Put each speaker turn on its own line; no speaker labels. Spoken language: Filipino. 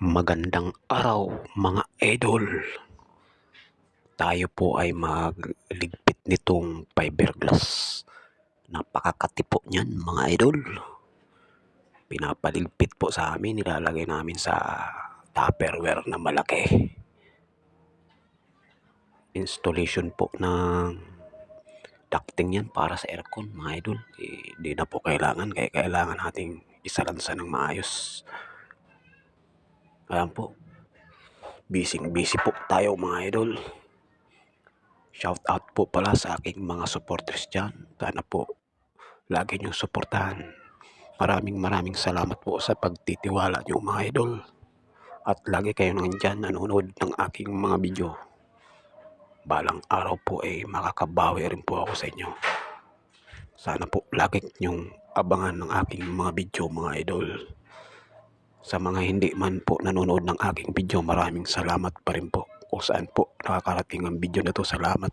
Magandang araw mga idol. Tayo po ay magligpit nitong fiberglass. Napakakatipo niyan mga idol. Pinapaligpit po sa amin, nilalagay namin sa Tupperware na malaki. Installation po ng ducting yan para sa aircon mga idol. Di na po kailangan, kaya kailangan nating isalansa ng maayos. Ayan po. Busy po tayo mga idol. Shout out po pala sa aking mga supporters dyan. Sana po lagi niyong suportahan. Maraming salamat po sa pagtitiwala niyo mga idol. At lagi kayo nandyan nanonood ng aking mga video. Balang araw po ay makakabawi rin po ako sa inyo. Sana po lagi niyong abangan ng aking mga video mga idol. Sa mga hindi man po nanonood ng aking video, maraming salamat pa rin po. Kung saan po nakakarating ang video na to, salamat.